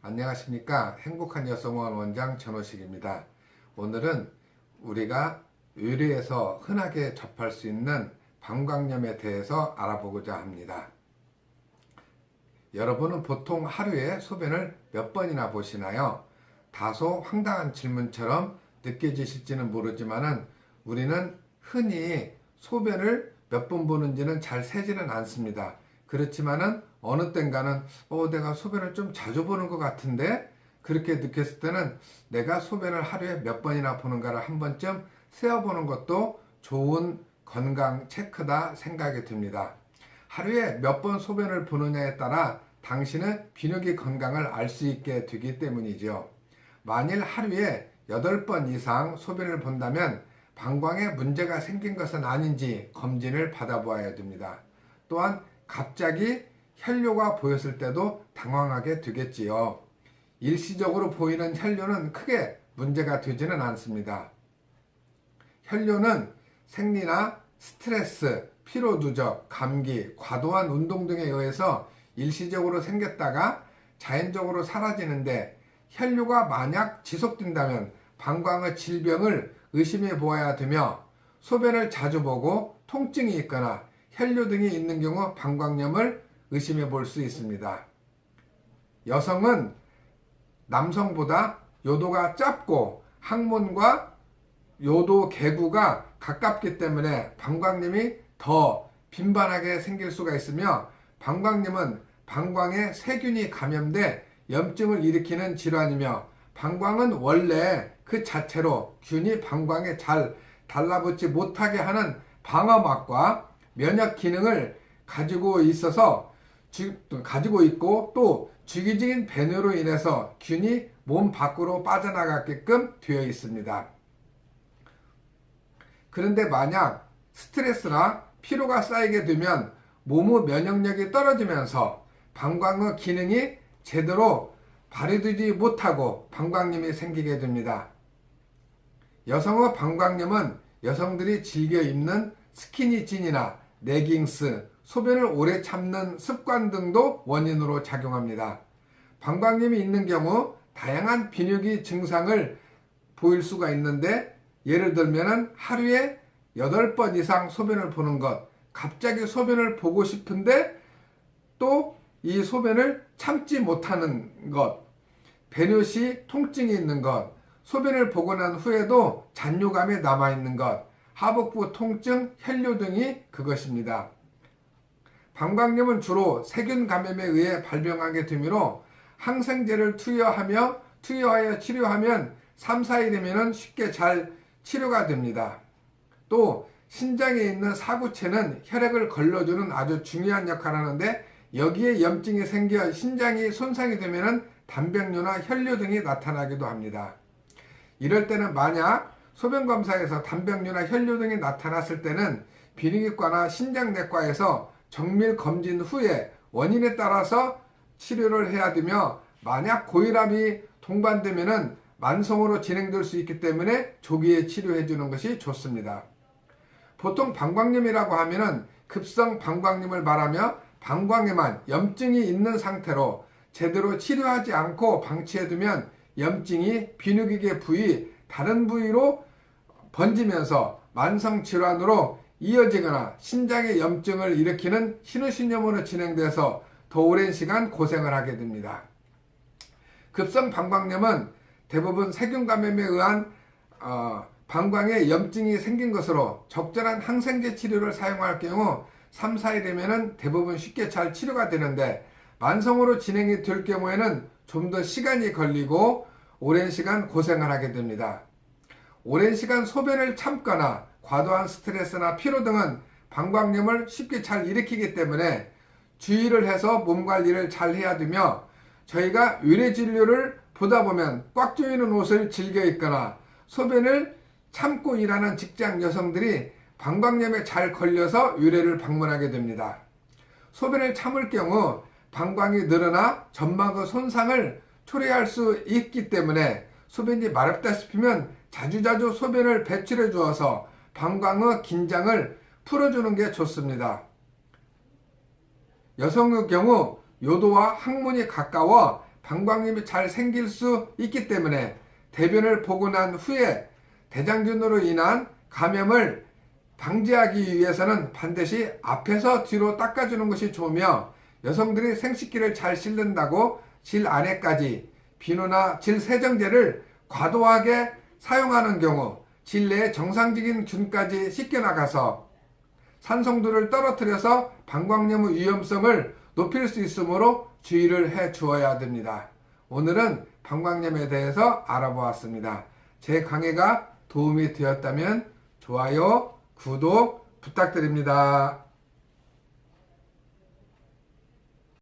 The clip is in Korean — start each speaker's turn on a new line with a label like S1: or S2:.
S1: 안녕하십니까. 행복한 여성원 원장 전호식입니다. 오늘은 우리가 의뢰에서 흔하게 접할 수 있는 방광염에 대해서 알아보고자 합니다. 여러분은 보통 하루에 소변을 몇 번이나 보시나요? 다소 황당한 질문처럼 느껴지실지는 모르지만은 우리는 흔히 소변을 몇 번 보는지는 잘 세지는 않습니다. 그렇지만은 어느 땐가는 내가 소변을 좀 자주 보는 것 같은데, 그렇게 느꼈을 때는 내가 소변을 하루에 몇 번이나 보는가를 한 번쯤 세어보는 것도 좋은 건강 체크다 생각이 듭니다. 하루에 몇 번 소변을 보느냐에 따라 당신의 비뇨기 건강을 알 수 있게 되기 때문이죠. 만일 하루에 8번 이상 소변을 본다면 방광에 문제가 생긴 것은 아닌지 검진을 받아보아야 됩니다. 또한 갑자기 혈뇨가 보였을 때도 당황하게 되겠지요. 일시적으로 보이는 혈뇨는 크게 문제가 되지는 않습니다. 혈뇨는 생리나 스트레스, 피로 누적, 감기, 과도한 운동 등에 의해서 일시적으로 생겼다가 자연적으로 사라지는데, 혈뇨가 만약 지속된다면 방광의 질병을 의심해 보아야 되며, 소변을 자주 보고 통증이 있거나 혈뇨 등이 있는 경우 방광염을 의심해 볼 수 있습니다. 여성은 남성보다 요도가 짧고 항문과 요도 개구가 가깝기 때문에 방광염이 더 빈번하게 생길 수가 있으며, 방광염은 방광에 세균이 감염돼 염증을 일으키는 질환이며, 방광은 원래 그 자체로 균이 방광에 잘 달라붙지 못하게 하는 방어막과 면역 기능을 가지고 있고, 또 주기적인 배뇨로 인해서 균이 몸 밖으로 빠져나가게끔 되어 있습니다. 그런데 만약 스트레스나 피로가 쌓이게 되면 몸의 면역력이 떨어지면서 방광의 기능이 제대로 발휘되지 못하고 방광염이 생기게 됩니다. 여성의 방광염은 여성들이 즐겨 입는 스키니진이나 레깅스, 소변을 오래 참는 습관 등도 원인으로 작용합니다. 방광염이 있는 경우 다양한 비뇨기 증상을 보일 수가 있는데, 예를 들면 하루에 8번 이상 소변을 보는 것, 갑자기 소변을 보고 싶은데 또 이 소변을 참지 못하는 것, 배뇨 시 통증이 있는 것, 소변을 보고 난 후에도 잔뇨감이 남아있는 것, 하복부 통증, 혈뇨 등이 그것입니다. 방광염은 주로 세균 감염에 의해 발병하게 되므로 항생제를 투여하여 치료하면 3, 4일이면 쉽게 잘 치료가 됩니다. 또 신장에 있는 사구체는 혈액을 걸러주는 아주 중요한 역할을 하는데, 여기에 염증이 생겨 신장이 손상이 되면 단백뇨나 혈뇨 등이 나타나기도 합니다. 이럴 때는 만약 소변검사에서 단백뇨나 혈뇨 등이 나타났을 때는 비뇨기과나 신장내과에서 정밀 검진 후에 원인에 따라서 치료를 해야 되며, 만약 고혈압이 동반되면 만성으로 진행될 수 있기 때문에 조기에 치료해 주는 것이 좋습니다. 보통 방광염이라고 하면은 급성 방광염을 말하며, 방광에만 염증이 있는 상태로 제대로 치료하지 않고 방치해두면 염증이 비뇨기계 부위 다른 부위로 번지면서 만성 질환으로 이어지거나 신장에 염증을 일으키는 신우신염으로 진행돼서 더 오랜 시간 고생을 하게 됩니다. 급성 방광염은 대부분 세균 감염에 의한 방광에 염증이 생긴 것으로 적절한 항생제 치료를 사용할 경우 3, 4일이면 대부분 쉽게 잘 치료가 되는데, 만성으로 진행이 될 경우에는 좀 더 시간이 걸리고 오랜 시간 고생을 하게 됩니다. 오랜 시간 소변을 참거나 과도한 스트레스나 피로 등은 방광염을 쉽게 잘 일으키기 때문에 주의를 해서 몸 관리를 잘 해야 되며, 저희가 의뢰 진료를 보다 보면 꽉 조이는 옷을 즐겨 입거나 소변을 참고 일하는 직장 여성들이 방광염에 잘 걸려서 의뢰를 방문하게 됩니다. 소변을 참을 경우 방광이 늘어나 점막의 손상을 초래할 수 있기 때문에 소변이 마렵다 싶으면 자주자주 소변을 배출해 주어서 방광의 긴장을 풀어주는 게 좋습니다. 여성의 경우 요도와 항문이 가까워 방광염이 잘 생길 수 있기 때문에 대변을 보고 난 후에 대장균으로 인한 감염을 방지하기 위해서는 반드시 앞에서 뒤로 닦아주는 것이 좋으며, 여성들이 생식기를 잘 씻는다고 질 안에까지 비누나 질 세정제를 과도하게 사용하는 경우 질 내에 정상적인 균까지 씻겨나가서 산성도를 떨어뜨려서 방광염의 위험성을 높일 수 있으므로 주의를 해 주어야 됩니다. 오늘은 방광염에 대해서 알아보았습니다. 제 강의가 도움이 되었다면 좋아요, 구독 부탁드립니다.